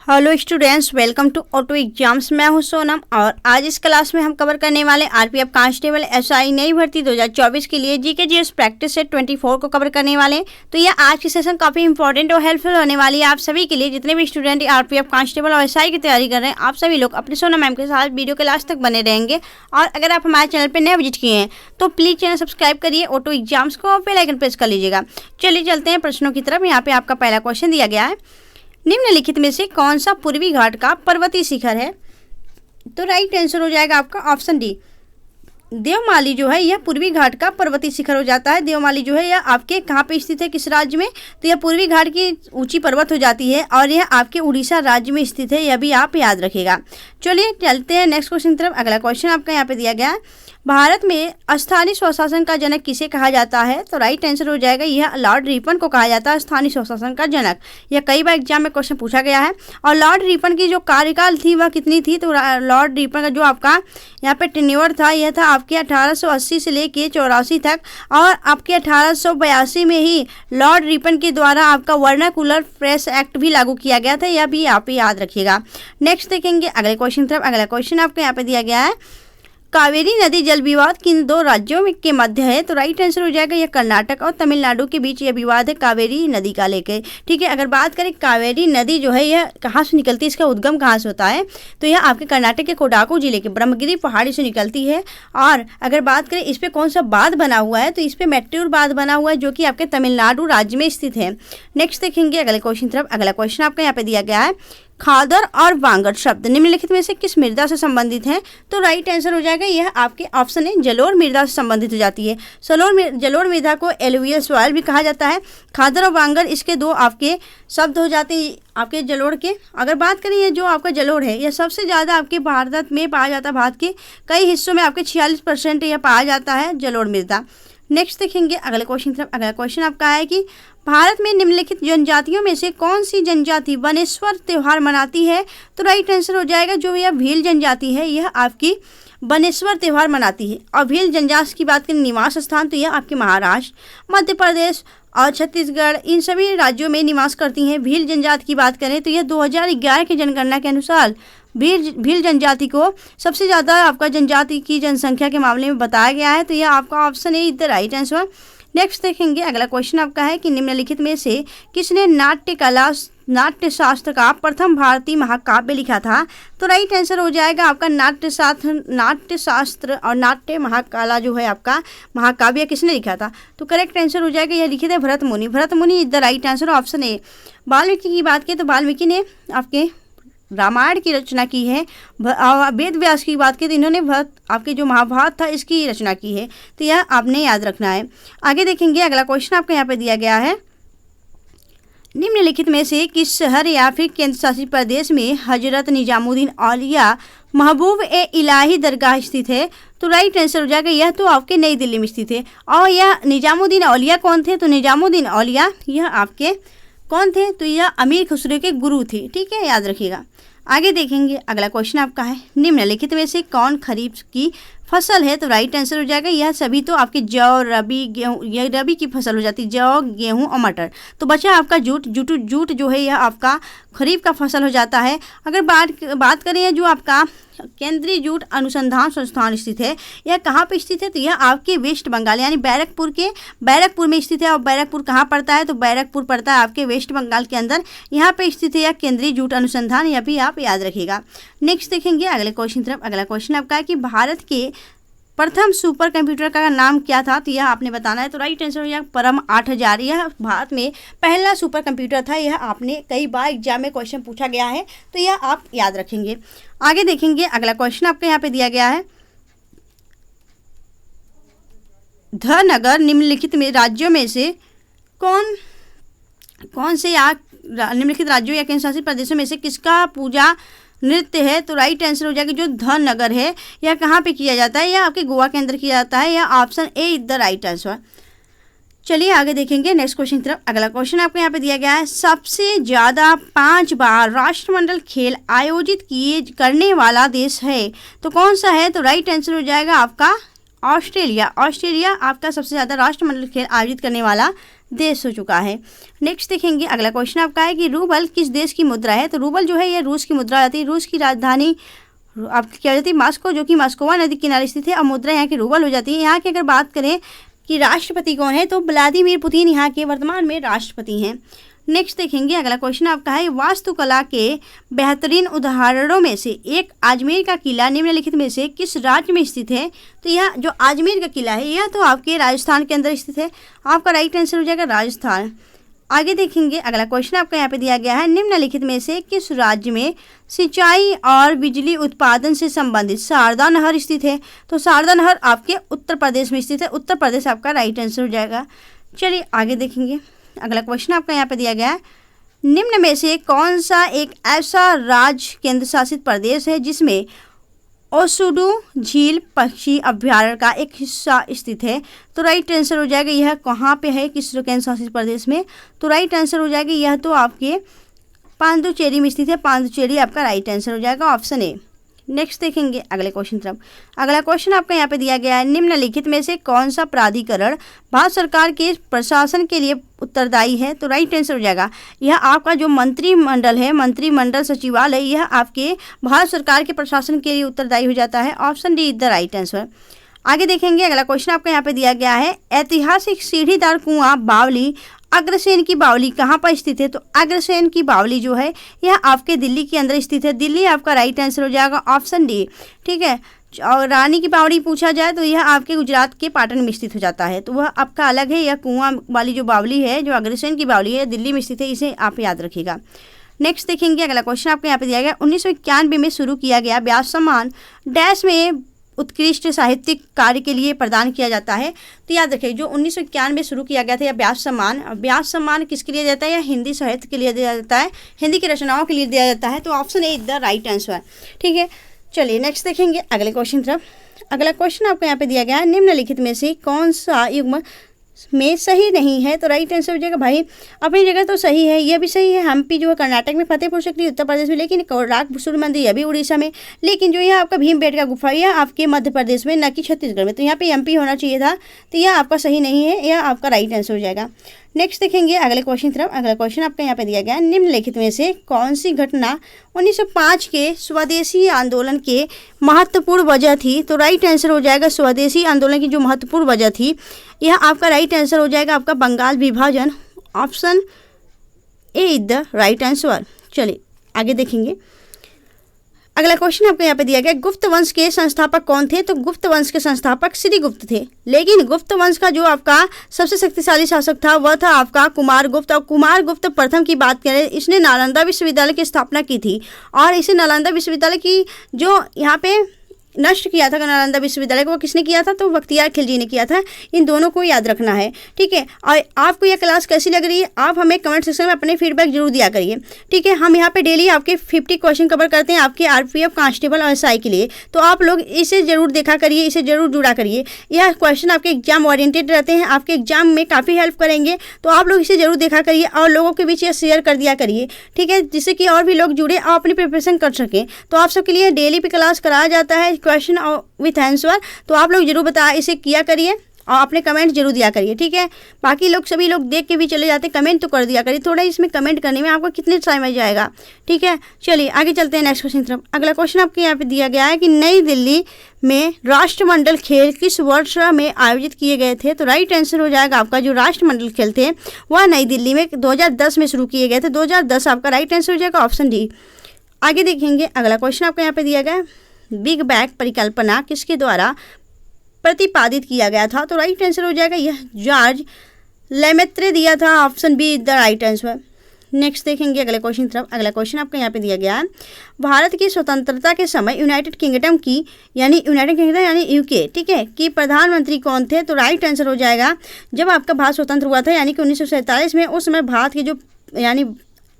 Hello students, welcome to auto exams. मैं हूं सोनम और आज इस क्लास में हम कवर करने वाले आरपीएफ कांस्टेबल एसआई नई भर्ती 2024 के लिए जीके जीएस प्रैक्टिस सेट 24 को कवर करने वाले हैं। तो यह आज की सेशन काफ़ी इंपॉर्टेंट और हेल्पफुल होने वाली है आप सभी के लिए। जितने भी स्टूडेंट आरपीएफ कांस्टेबल और एसआई की तैयारी कर रहे हैं, आप सभी लोग अपने सोनम मैम के साथ वीडियो के लास्ट तक बने रहेंगे। और अगर आप हमारे चैनल पर नए विजिट किए हैं तो प्लीज़ चैनल सब्सक्राइब करिए ऑटो एग्जाम्स को और बेल आइकन प्रेस कर लीजिएगा। चलिए चलते हैं प्रश्नों की तरफ। यहाँ पे आपका पहला क्वेश्चन दिया गया है, निम्नलिखित में से कौन सा पूर्वी घाट का पर्वतीय शिखर है? तो राइट आंसर हो जाएगा आपका ऑप्शन डी, देवमाली जो है यह पूर्वी घाट का पर्वतीय शिखर हो जाता है। देवमाली जो है यह आपके कहाँ पे स्थित है, किस राज्य में? तो यह पूर्वी घाट की ऊंची पर्वत हो जाती है और यह आपके उड़ीसा राज्य में स्थित है, यह भी आप याद रखिएगा। चलिए चलते हैं नेक्स्ट क्वेश्चन की तरफ। अगला क्वेश्चन आपका यहाँ पे दिया गया है, भारत में स्थानीय स्वशासन का जनक किसे कहा जाता है? तो राइट आंसर हो जाएगा यह लॉर्ड रिपन को कहा जाता है स्थानीय स्वशासन का जनक। यह कई बार एग्जाम में क्वेश्चन पूछा गया है। और लॉर्ड रिपन की जो कार्यकाल थी वह कितनी थी? तो लॉर्ड रिपन का जो आपका यहाँ पे टेन्योर था यह था आपके 1880 से लेके 84 तक। और आपके 1882 में ही लॉर्ड रिपन के द्वारा आपका वर्नाकुलर प्रेस एक्ट भी लागू किया गया था, यह भी आप याद रखिएगा। नेक्स्ट देखेंगे अगले क्वेश्चन तरफ। अगला क्वेश्चन आपको यहाँ पे दिया गया है, कावेरी नदी जल विवाद किन दो राज्यों में के मध्य है? तो राइट आंसर हो जाएगा यह कर्नाटक और तमिलनाडु के बीच यह विवाद है कावेरी नदी का लेके। ठीक है, अगर बात करें कावेरी नदी जो है यह कहाँ से निकलती है, इसका उद्गम कहाँ से होता है? तो यह आपके कर्नाटक के कोडागु जिले के ब्रह्मगिरी पहाड़ी से निकलती है। और अगर बात करें इस पर कौन सा बांध बना हुआ है, तो इस पर मैट्यूर बांध बना हुआ है जो कि आपके तमिलनाडु राज्य में स्थित है। नेक्स्ट देखेंगे अगले क्वेश्चन तरफ। अगला क्वेश्चन आपका यहाँ पे दिया गया है, खादर और वांगड़ शब्द निम्नलिखित में से किस मृदा से संबंधित हैं? तो राइट आंसर हो जाएगा यह आपके ऑप्शन है जलोढ़ मृदा से संबंधित हो जाती है। जलोढ़ मृदा को एलुवियल सॉइल भी कहा जाता है। खादर और वांगड़ इसके दो आपके शब्द हो जाते हैं आपके जलोढ़ के। अगर बात करें ये जो आपका जलोढ़ है यह सबसे ज़्यादा आपके भारत में पाया जाता है। भारत के कई हिस्सों में आपके 46% यह पाया जाता है जलोढ़ मृदा। नेक्स्ट देखेंगे अगले क्वेश्चन तरफ। अगला क्वेश्चन आपका है कि भारत में निम्नलिखित जनजातियों में से कौन सी जनजाति बनेश्वर त्यौहार मनाती है? तो राइट आंसर हो जाएगा जो यह भील जनजाति है यह आपकी बनेश्वर त्यौहार मनाती है। और भील जनजाति की बात करें निवास स्थान, तो यह आपके महाराष्ट्र, मध्य प्रदेश और छत्तीसगढ़ इन सभी राज्यों में निवास करती हैं। भील जनजाति की बात करें तो यह 2011 की जनगणना के अनुसार भील जनजाति को सबसे ज़्यादा आपका जनजाति की जनसंख्या के मामले में बताया गया है। तो यह आपका ऑप्शन है द राइट आंसर। नेक्स्ट देखेंगे अगला क्वेश्चन आपका है कि निम्नलिखित में से किसने नाट्य शास्त्र का प्रथम भारतीय महाकाव्य लिखा था? तो राइट आंसर हो जाएगा आपका नाट्य शास्त्र और नाट्य महाकाला जो है आपका महाकाव्य किसने लिखा था? तो करेक्ट आंसर हो जाएगा यह लिखे थे भरत मुनि। भरत मुनि is the right answer, option A. Valmiki की बात करें तो वाल्मीकि ने आपके रामायण की रचना की है। वेद व्यास की बात करें तो इन्होंने आपके जो महाभारत था इसकी रचना की है। तो यह आपने याद रखना है। आगे देखेंगे अगला क्वेश्चन आपको यहाँ पे दिया गया है, निम्नलिखित में से किस शहर या फिर केंद्र शासित प्रदेश में हजरत निजामुद्दीन औलिया महबूब ए इलाही दरगाह स्थित है? तो राइट आंसर हो जाएगा यह तो आपके नई दिल्ली में स्थित है। और यह निजामुद्दीन औलिया कौन थे? तो निजामुद्दीन औलिया यह आपके कौन थे? तो यह अमीर खुसरो के गुरु थे। ठीक है, याद रखिएगा। आगे देखेंगे अगला क्वेश्चन आपका है, निम्नलिखित में से कौन खरीफ की फसल है? तो राइट आंसर हो जाएगा यह सभी तो आपके जौ, रबी, गेहूँ, यह रबी की फसल हो जाती है, जौ, गेहूँ और मटर। तो बचा आपका जूट जो है यह आपका खरीफ का फसल हो जाता है। अगर बात करें जो आपका केंद्रीय जूट अनुसंधान संस्थान स्थित है यह कहाँ पे स्थित है? तो यह आपके वेस्ट बंगाल यानी बैरकपुर में स्थित है। और बैरकपुर कहाँ पड़ता है? तो बैरकपुर पड़ता है आपके वेस्ट बंगाल के अंदर, यहाँ पे स्थित है यह केंद्रीय जूट अनुसंधान, यह भी आप याद रखिएगा। नेक्स्ट देखेंगे अगले क्वेश्चन तरफ। अगला क्वेश्चन आपका है कि भारत के प्रथम सुपर कंप्यूटर का नाम क्या था? तो यह आपने बताना है। तो राइट आंसर हो जाएगा परम 8000। यह भारत में पहला सुपर कंप्यूटर था। यह आपने कई बार एग्जाम में क्वेश्चन पूछा गया है, तो यह आप याद रखेंगे। आगे देखेंगे अगला क्वेश्चन आपके यहाँ पे दिया गया है, धनगर निम्नलिखित में राज्यों में से कौन से निम्नलिखित राज्यों या केंद्र शासित प्रदेशों में से किसका पूजा नृत्य है? तो राइट आंसर हो जाएगा जो धनगर है यह कहाँ पे किया जाता है? यह आपके गोवा के अंदर किया जाता है। यह option A is the right answer. चलिए आगे देखेंगे नेक्स्ट क्वेश्चन तरफ। अगला क्वेश्चन आपको यहाँ पे दिया गया है, सबसे ज़्यादा 5 बार राष्ट्रमंडल खेल आयोजित करने वाला देश है तो कौन सा है? तो राइट आंसर हो जाएगा आपका ऑस्ट्रेलिया। ऑस्ट्रेलिया आपका सबसे ज़्यादा राष्ट्रमंडल खेल आयोजित करने वाला देश हो चुका है। नेक्स्ट देखेंगे अगला क्वेश्चन आपका है कि रूबल किस देश की मुद्रा है। तो रूबल जो है ये रूस की मुद्रा आती है। रूस की राजधानी आपकी क्या हो जाती है, मॉस्को, जो कि मॉस्कोवा नदी किनारे स्थित है। और मुद्रा यहाँ की रूबल हो जाती है। यहाँ की अगर बात करें कि राष्ट्रपति कौन है, तो व्लादिमीर पुतिन यहाँ के वर्तमान में राष्ट्रपति हैं। नेक्स्ट देखेंगे अगला क्वेश्चन आपका है वास्तुकला के बेहतरीन उदाहरणों में से एक आजमेर का किला निम्नलिखित में से किस राज्य में स्थित है। तो यह जो आजमेर का किला है यह तो आपके राजस्थान के अंदर स्थित है। आपका राइट आंसर हो जाएगा राजस्थान। आगे देखेंगे अगला क्वेश्चन आपका यहाँ पे दिया गया है निम्नलिखित में से किस राज्य में सिंचाई और बिजली उत्पादन से संबंधित शारदा नहर स्थित है। तो शारदा नहर आपके उत्तर प्रदेश में स्थित है। उत्तर प्रदेश आपका राइट आंसर हो जाएगा। चलिए आगे देखेंगे अगला क्वेश्चन आपका यहाँ पे दिया गया है निम्न में से कौन सा एक ऐसा राज्य केंद्र शासित प्रदेश है जिसमें ओसुडू झील पक्षी अभ्यारण्य का एक हिस्सा स्थित है। तो राइट आंसर हो जाएगा यह कहाँ पे है, किस केंद्र शासित प्रदेश में। तो राइट आंसर हो जाएगा यह तो आपके पांडुचेरी में स्थित है। पांडुचेरी आपका राइट आंसर हो जाएगा ऑप्शन ए। नेक्स्ट देखेंगे अगले क्वेश्चन तरफ। अगला क्वेश्चन आपका यहाँ पे दिया गया है निम्नलिखित में से कौन सा प्राधिकरण भारत सरकार के प्रशासन के लिए उत्तरदायी है। तो राइट आंसर हो जाएगा यह आपका जो मंत्रिमंडल है, मंत्रिमंडल सचिवालय, यह आपके भारत सरकार के प्रशासन के लिए उत्तरदायी हो जाता है। Option D is the right answer. आगे देखेंगे अगला क्वेश्चन आपका यहाँ पे दिया गया है ऐतिहासिक सीढ़ीदार कुआं बावली अग्रसेन की बावली कहाँ पर स्थित है। तो अग्रसेन की बावली जो है यह आपके दिल्ली के अंदर स्थित है। दिल्ली आपका राइट आंसर हो जाएगा ऑप्शन डी। ठीक है, और रानी की बावली पूछा जाए तो यह आपके गुजरात के पाटन में स्थित हो जाता है। तो वह आपका अलग है। यह कुआं वाली जो बावली है, जो अग्रसेन की बावली है, दिल्ली में स्थित है। इसे आप याद रखिएगा। नेक्स्ट देखेंगे अगला क्वेश्चन आपको यहाँ पे दिया गया 1991 में शुरू किया गया व्यास सम्मान डैश में उत्कृष्ट साहित्यिक कार्य के लिए प्रदान किया जाता है। तो याद रखिए जो 1991 में शुरू किया गया था यह व्यास सम्मान, व्यास सम्मान किसके लिए जाता है, या हिंदी साहित्य के लिए दिया जाता है, हिंदी की रचनाओं के लिए दिया जाता है। तो option A is the right answer. ठीक है, चलिए नेक्स्ट देखेंगे अगले क्वेश्चन तरफ। अगला क्वेश्चन आपको यहाँ पे दिया गया है निम्नलिखित में से कौन सा युग्म में सही नहीं है। तो राइट आंसर हो जाएगा भाई अपनी जगह तो सही है, यह भी सही है। हम्पी जो है कर्नाटक में, फतेहपुर सीकरी उत्तर प्रदेश में, लेकिन कोणार्क सूर्य मंदिर यह भी उड़ीसा में। लेकिन जो यह आपका भीमबेटका गुफा यह आपके मध्य प्रदेश में, न कि छत्तीसगढ़ में। तो यहाँ पे एमपी होना चाहिए था। तो यह आपका सही नहीं है, यह आपका राइट आंसर हो जाएगा। नेक्स्ट देखेंगे अगले क्वेश्चन तरफ। अगला क्वेश्चन आपका यहाँ पे दिया गया है निम्नलिखित में से कौन सी घटना 1905 के स्वदेशी आंदोलन के महत्वपूर्ण वजह थी। तो राइट आंसर हो जाएगा स्वदेशी आंदोलन की जो महत्वपूर्ण वजह थी यह आपका राइट आंसर हो जाएगा आपका बंगाल विभाजन। Option A is the right answer. चलिए आगे देखेंगे अगला क्वेश्चन आपको यहाँ पे दिया गया गुप्त वंश के संस्थापक कौन थे। तो गुप्त वंश के संस्थापक श्री गुप्त थे। लेकिन गुप्त वंश का जो आपका सबसे शक्तिशाली शासक था वह था आपका कुमारगुप्त। और कुमारगुप्त प्रथम की बात करें इसने नालंदा विश्वविद्यालय की स्थापना की थी। और इसे नालंदा विश्वविद्यालय की जो यहाँ पे नष्ट किया था नालंदा विश्वविद्यालय को, वो किसने किया था, तो बख्तियार खिलजी ने किया था। इन दोनों को याद रखना है। ठीक है, और आपको यह क्लास कैसी लग रही है आप हमें कमेंट सेक्शन में अपने फीडबैक जरूर दिया करिए। ठीक है, हम यहाँ पे डेली आपके 50 क्वेश्चन कवर करते हैं आपके आरपीएफ कांस्टेबल और एसआई के लिए। तो आप लोग इसे जरूर देखा करिए, इसे जरूर जुड़ा करिए। यह क्वेश्चन आपके एग्जाम ओरिएंटेड रहते हैं, आपके एग्जाम में काफ़ी हेल्प करेंगे। तो आप लोग इसे जरूर देखा करिए और लोगों के बीच यह शेयर कर दिया करिए। ठीक है, जिससे कि और भी लोग जुड़े और अपनी प्रिपरेशन कर सकें। तो आप सबके लिए डेली पे क्लास कराया जाता है क्वेश्चन और विथ आंसर। तो आप लोग जरूर बता इसे किया करिए और अपने कमेंट जरूर दिया करिए। ठीक है, बाकी लोग सभी लोग देख के भी चले जाते, कमेंट तो कर दिया करिए। थोड़ा इसमें कमेंट करने में आपको कितने टाइम आ जाएगा। ठीक है, चलिए आगे चलते हैं नेक्स्ट क्वेश्चन तरफ। अगला क्वेश्चन आपके यहाँ पे दिया गया है कि नई दिल्ली में राष्ट्रमंडल खेल किस वर्ष में आयोजित किए गए थे। तो राइट आंसर हो जाएगा आपका जो राष्ट्रमंडल खेल थे वह नई दिल्ली में 2010 में शुरू किए गए थे। 2010 आपका राइट आंसर हो जाएगा ऑप्शन डी। आगे देखेंगे अगला क्वेश्चन आपको यहाँ पे दिया गया बिग बैंग परिकल्पना किसके द्वारा प्रतिपादित किया गया था। तो राइट आंसर हो जाएगा यह जॉर्ज लेमेत्रे दिया था। Option B is the right answer. Next देखेंगे अगले क्वेश्चन तरफ। अगला क्वेश्चन आपको यहाँ पे दिया गया है भारत की स्वतंत्रता के समय यूनाइटेड किंगडम यानी यूके, ठीक है, कि प्रधानमंत्री कौन थे। तो राइट आंसर हो जाएगा जब आपका भारत स्वतंत्र हुआ था यानी कि 1947 में, उस समय भारत के जो यानी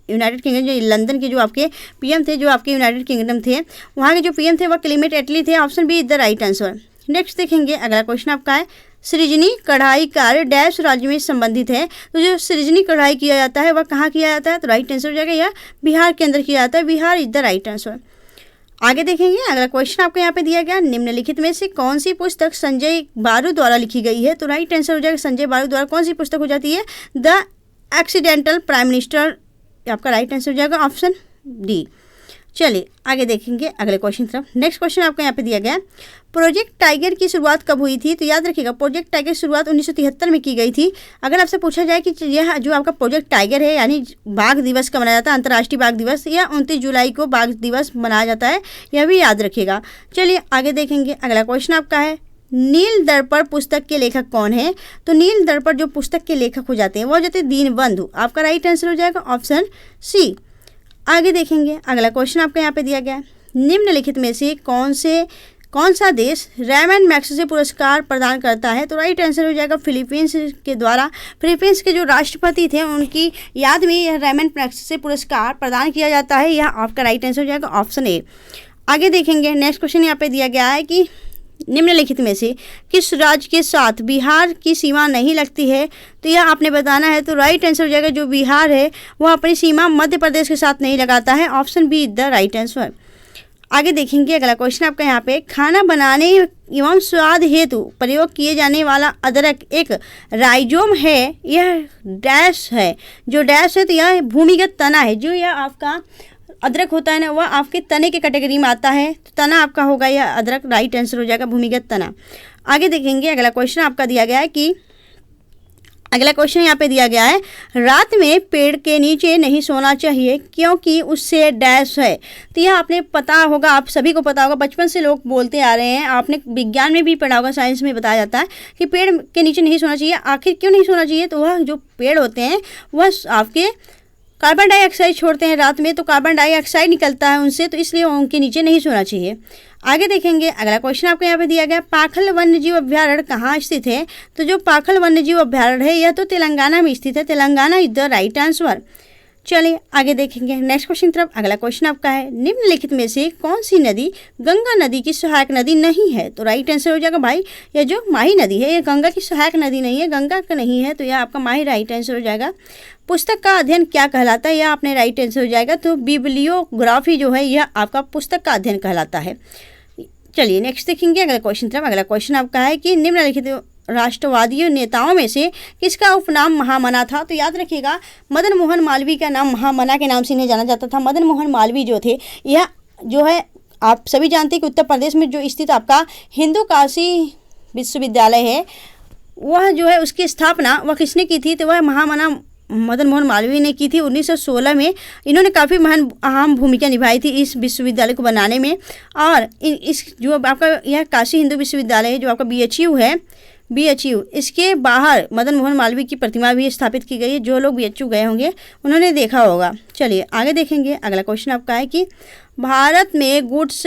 यूनाइटेड किंगडम जो लंदन के जो आपके पीएम थे, जो आपके यूनाइटेड किंगडम थे वहाँ के जो पीएम थे वह क्लेमेंट एटली थे। Option B is the right answer. Next देखेंगे अगला क्वेश्चन आपका है सृजनी कढ़ाई कार्य डैश राज्य में संबंधित है। तो जो सृजनी कढ़ाई किया जाता है वह कहाँ किया जाता है। तो राइट आंसर हो जाएगा यह बिहार के अंदर किया जाता है। Bihar is the right answer. आगे देखेंगे अगला क्वेश्चन आपको यहाँ पे दिया गया, निम्नलिखित में से कौन सी पुस्तक संजय बारू द्वारा लिखी गई है? तो राइट आंसर हो जाएगा संजय बारू द्वारा कौन सी पुस्तक हो जाती है? द एक्सीडेंटल प्राइम मिनिस्टर, आपका राइट आंसर हो जाएगा ऑप्शन डी। चलिए आगे देखेंगे अगले क्वेश्चन की तरफ। नेक्स्ट क्वेश्चन आपको यहाँ पे दिया गया, प्रोजेक्ट टाइगर की शुरुआत कब हुई थी? तो याद रखिएगा प्रोजेक्ट टाइगर की शुरुआत 1973 में की गई थी। अगर आपसे पूछा जाए कि यह जो आपका प्रोजेक्ट टाइगर है यानी बाघ दिवस का मनाया जाता है, अंतर्राष्ट्रीय बाघ दिवस, या 29 जुलाई को बाघ दिवस मनाया जाता है, यह भी याद रखिएगा। चलिए आगे देखेंगे अगला क्वेश्चन आपका है, नील दर्पण पुस्तक के लेखक कौन है? तो नील दर्पण जो पुस्तक के लेखक हो जाते हैं वो हो जाते हैं दीनबंधु, आपका राइट आंसर हो जाएगा ऑप्शन सी। आगे देखेंगे अगला क्वेश्चन आपको यहाँ पे दिया गया, निम्नलिखित में से कौन सा देश रैमन मैग्सेसे पुरस्कार प्रदान करता है? तो राइट आंसर हो जाएगा फिलीपींस के द्वारा, फिलीपींस के जो राष्ट्रपति थे उनकी याद में यह रैमन मैग्सेसे पुरस्कार प्रदान किया जाता है, यह आपका राइट आंसर हो जाएगा ऑप्शन ए। आगे देखेंगे नेक्स्ट क्वेश्चन यहाँ पे दिया गया है कि निम्नलिखित में से किस राज्य के साथ बिहार की सीमा नहीं लगती है? तो यह आपने बताना है। तो राइट आंसर हो जाएगा जो बिहार है वह अपनी सीमा मध्य प्रदेश के साथ नहीं लगाता है, option be the right answer. आगे देखेंगे अगला क्वेश्चन आपका यहाँ पे, खाना बनाने एवं स्वाद हेतु प्रयोग किए जाने वाला अदरक एक राइजोम है, यह डैश है, जो डैश है तो यह भूमिगत तना है, जो यह आपका अदरक होता है ना वह आपके तने के कैटेगरी में आता है, तो तना आपका होगा यह अदरक, राइट आंसर हो जाएगा भूमिगत तना। आगे देखेंगे अगला क्वेश्चन आपका दिया गया है कि अगला क्वेश्चन यहाँ पे दिया गया है, रात में पेड़ के नीचे नहीं सोना चाहिए क्योंकि उससे डैश है। तो यह आपने पता होगा, आप सभी को पता होगा, बचपन से लोग बोलते आ रहे हैं, आपने विज्ञान में भी पढ़ा होगा, साइंस में बताया जाता है कि पेड़ के नीचे नहीं सोना चाहिए। आखिर क्यों नहीं सोना चाहिए? तो वह जो पेड़ होते हैं वह आपके कार्बन डाइऑक्साइड छोड़ते हैं रात में, तो कार्बन डाइऑक्साइड निकलता है उनसे, तो इसलिए उनके नीचे नहीं सोना चाहिए। आगे देखेंगे अगला क्वेश्चन आपको यहाँ पे दिया गया, पाखल वन्यजीव अभ्यारण्य कहाँ स्थित है? तो जो पाखल वन्यजीव अभ्यारण्य है यह तो तेलंगाना में स्थित है, Telangana is the right answer. चलिए आगे देखेंगे नेक्स्ट क्वेश्चन तरफ। अगला क्वेश्चन आपका है, निम्नलिखित में से कौन सी नदी गंगा नदी की सहायक नदी नहीं है? तो राइट आंसर हो जाएगा भाई यह जो माही नदी है, यह गंगा की सहायक नदी नहीं है, गंगा का नहीं है, तो यह आपका माही राइट आंसर हो जाएगा। पुस्तक का अध्ययन क्या कहलाता है? यह आपने राइट आंसर हो जाएगा। तो बिब्लियोग्राफी जो है यह आपका पुस्तक का अध्ययन कहलाता है। चलिए नेक्स्ट देखेंगे अगला क्वेश्चन तरफ। अगला क्वेश्चन आपका है कि निम्नलिखित राष्ट्रवादी नेताओं में से किसका उपनाम महामना था? तो याद रखिएगा मदन मोहन मालवीय का नाम महामना के नाम से इन्हें जाना जाता था। मदन मोहन मालवीय जो थे, यह जो है आप सभी जानते हैं कि उत्तर प्रदेश में जो स्थित आपका हिंदू काशी विश्वविद्यालय है, वह जो है उसकी स्थापना वह किसने की थी? तो वह महामना मदन मोहन मालवीय ने की थी 1916 में। इन्होंने काफ़ी अहम भूमिका निभाई थी इस विश्वविद्यालय को बनाने में। और इस जो आपका यह काशी हिंदू विश्वविद्यालय है, जो आपका BHU है, BHU, इसके बाहर मदन मोहन मालवीय की प्रतिमा भी स्थापित की गई है। जो लोग BHU गए होंगे उन्होंने देखा होगा। चलिए आगे देखेंगे अगला क्वेश्चन आपका है कि भारत में गुड्स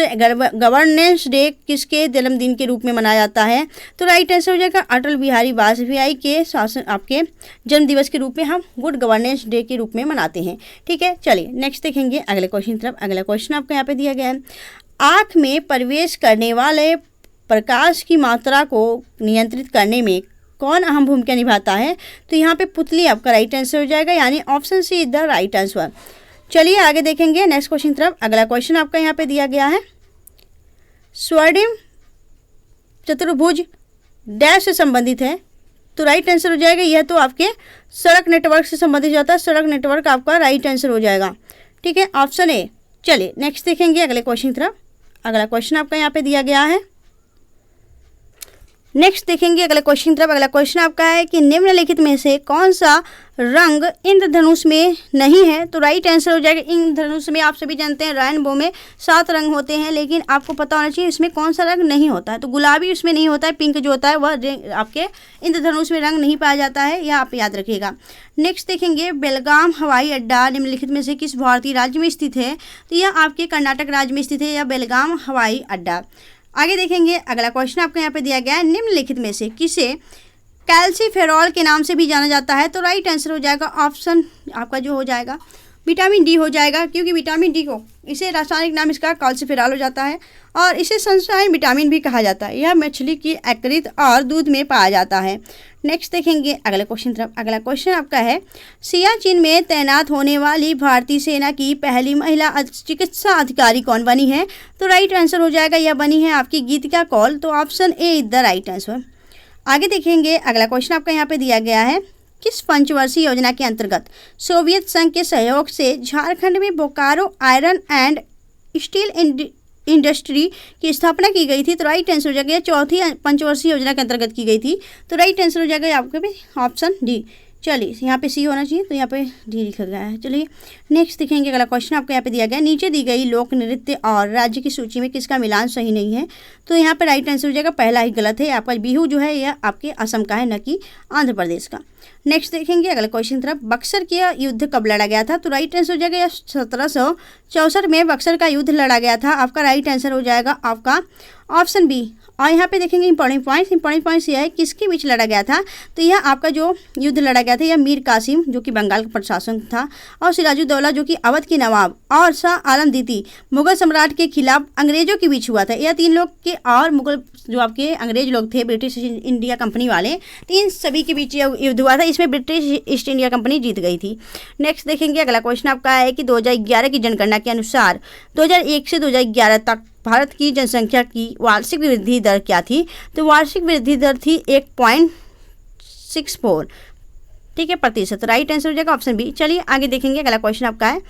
गवर्नेंस डे किसके जन्मदिन के रूप में मनाया जाता है? तो राइट आंसर हो जाएगा अटल बिहारी वाजपेयी के शासन आपके जन्म दिवस के रूप में हम गुड गवर्नेंस डे के रूप में मनाते हैं। ठीक है, चलिए नेक्स्ट देखेंगे अगले क्वेश्चन तरफ। अगला क्वेश्चन आपको यहाँ पे दिया गया है, आँख में प्रवेश करने वाले प्रकाश की मात्रा को नियंत्रित करने में कौन अहम भूमिका निभाता है? तो यहाँ पे पुतली आपका राइट आंसर हो जाएगा, यानी option C is the right answer. चलिए आगे देखेंगे नेक्स्ट क्वेश्चन तरफ। अगला क्वेश्चन आपका यहाँ पे दिया गया है, स्वर्णिम चतुर्भुज डैश से संबंधित है। तो राइट आंसर हो जाएगा यह तो आपके सड़क नेटवर्क से संबंधित जाता है, सड़क नेटवर्क आपका राइट आंसर हो जाएगा। ठीक है, ऑप्शन ए। चलिए नेक्स्ट देखेंगे अगले क्वेश्चन तरफ। अगला क्वेश्चन आपका यहाँ पे दिया गया है, नेक्स्ट देखेंगे अगला क्वेश्चन तरफ। अगला क्वेश्चन आपका है कि निम्नलिखित में से कौन सा रंग इंद्रधनुष में नहीं है? तो राइट आंसर हो जाएगा इंद्रधनुष में आप सभी जानते हैं रेनबो में 7 रंग होते हैं, लेकिन आपको पता होना चाहिए इसमें कौन सा रंग नहीं होता है। तो गुलाबी उसमें नहीं होता है, पिंक जो होता है वह आपके इंद्रधनुष में रंग नहीं पाया जाता है, यह आप याद रखिएगा। नेक्स्ट देखेंगे बेलगाम हवाई अड्डा निम्नलिखित में से किस भारतीय राज्य में स्थित है? तो यह आपके कर्नाटक राज्य में स्थित है, यह बेलगाम हवाई अड्डा। आगे देखेंगे अगला क्वेश्चन आपको यहाँ पे दिया गया है, निम्नलिखित में से किसे कैल्सीफेरॉल के नाम से भी जाना जाता है? तो राइट आंसर हो जाएगा ऑप्शन आपका जो हो जाएगा विटामिन डी हो जाएगा, क्योंकि विटामिन डी को इसे रासायनिक नाम इसका कॉल्सिफेरॉल हो जाता है और इसे सनशाइन विटामिन भी कहा जाता है। यह मछली की यकृत और दूध में पाया जाता है। नेक्स्ट देखेंगे अगले क्वेश्चन तरफ। अगला क्वेश्चन आपका है, सियाचिन में तैनात होने वाली भारतीय सेना की पहली महिला चिकित्सा अधिकारी कौन बनी है? तो राइट आंसर हो जाएगा, यह बनी है आपकी गीतिका कौल। तो option A is the right answer. आगे देखेंगे अगला क्वेश्चन आपका यहाँ पे दिया गया है, किस पंचवर्षीय योजना के अंतर्गत सोवियत संघ के सहयोग से झारखंड में Bokaro iron and steel industry की स्थापना की गई थी? तो राइट आंसर हो जाएगा, चौथी पंचवर्षीय योजना के अंतर्गत की गई थी। तो राइट आंसर हो जाएगा आपके भी ऑप्शन डी। चलिए यहाँ पे सी होना चाहिए, तो यहाँ पे डी लिखा गया है। चलिए नेक्स्ट देखेंगे अगला क्वेश्चन आपको यहाँ पे दिया गया, नीचे दी गई लोक नृत्य और राज्य की सूची में किसका मिलान सही नहीं है? तो यहाँ पे राइट आंसर हो जाएगा, पहला ही गलत है। आपका बिहू जो है यह आपके असम का है, न कि आंध्र प्रदेश का। नेक्स्ट देखेंगे अगला क्वेश्चन तरफ, बक्सर का युद्ध कब लड़ा गया था? तो राइट आंसर हो जाएगा 1764 में बक्सर का युद्ध लड़ा गया था। आपका राइट आंसर हो जाएगा आपका ऑप्शन बी। और यहाँ पे देखेंगे इंपॉर्टेंट पॉइंट्स यह है किसके बीच लड़ा गया था? तो यह आपका जो युद्ध लड़ा गया था यह मीर कासिम जो कि बंगाल का प्रशासक था और सिराजुद्दौला जो कि अवध के नवाब और शाह आलम द्वितीय मुगल सम्राट के खिलाफ अंग्रेजों के बीच हुआ था। यह तीन लोग के और मुगल जो आपके अंग्रेज लोग थे ब्रिटिश इंडिया कंपनी वाले, तो इन सभी के बीच यह युद्ध हुआ था। इसमें ब्रिटिश ईस्ट इंडिया कंपनी जीत गई थी। नेक्स्ट देखेंगे अगला क्वेश्चन आपका है कि 2011 की जनगणना के अनुसार 2001 से 2011 तक भारत की जनसंख्या की वार्षिक वृद्धि दर क्या थी? तो वार्षिक वृद्धि दर थी 1.64, ठीक है, प्रतिशत। राइट आंसर हो जाएगा ऑप्शन बी। चलिए आगे देखेंगे अगला क्वेश्चन आपका है,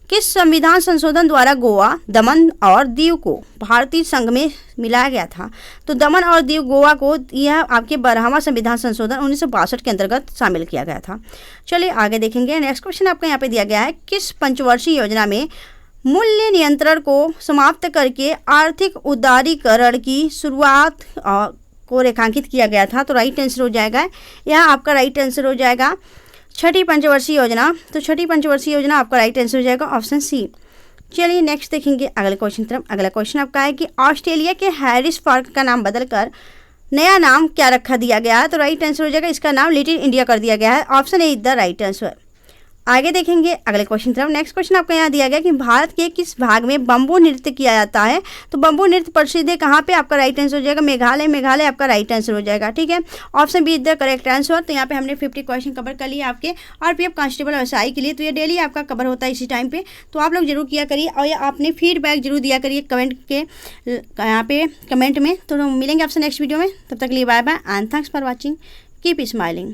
किस संविधान संशोधन द्वारा गोवा, दमन और दीव को भारतीय संघ में मिलाया गया था? तो दमन और दीव गोवा को यह आपके 12वां संविधान संशोधन 1962 के अंतर्गत शामिल किया गया था। चलिए आगे देखेंगे नेक्स्ट क्वेश्चन आपका यहाँ पे दिया गया है, किस पंचवर्षीय योजना में मूल्य नियंत्रण को समाप्त करके आर्थिक उदारीकरण की शुरुआत को रेखांकित किया गया था? तो राइट आंसर हो जाएगा, यह आपका राइट आंसर हो जाएगा छठी पंचवर्षीय योजना। तो छठी पंचवर्षीय योजना आपका राइट आंसर हो जाएगा ऑप्शन सी। चलिए नेक्स्ट देखेंगे अगले क्वेश्चन तरफ। अगला क्वेश्चन आपका है कि ऑस्ट्रेलिया के हैरिस पार्क का नाम बदलकर नया नाम क्या रखा दिया गया है? तो राइट आंसर हो जाएगा, इसका नाम लिटिल इंडिया कर दिया गया है। Option A is the right answer. आगे देखेंगे अगले क्वेश्चन तरफ। नेक्स्ट क्वेश्चन आपको यहाँ दिया गया कि भारत के किस भाग में बम्बू नृत्य किया जाता है? तो बम्बू नृत्य प्रसिद्ध है कहाँ पे? आपका राइट आंसर हो जाएगा मेघालय। मेघालय आपका राइट आंसर हो जाएगा, ठीक है। Option B is the correct answer. तो यहाँ पे हमने 50 क्वेश्चन कवर कर लिए आपके आरपीएफ कांस्टेबल और एसआई के लिए। तो ये डेली आपका कवर होता है इसी टाइम पे, तो आप लोग जरूर किया करिए और ये आपने फीडबैक जरूर दिया करिए कमेंट के यहाँ पे कमेंट में। तो मिलेंगे आपसे नेक्स्ट वीडियो में, तब तक के लिए bye bye and thanks for watching, keep smiling.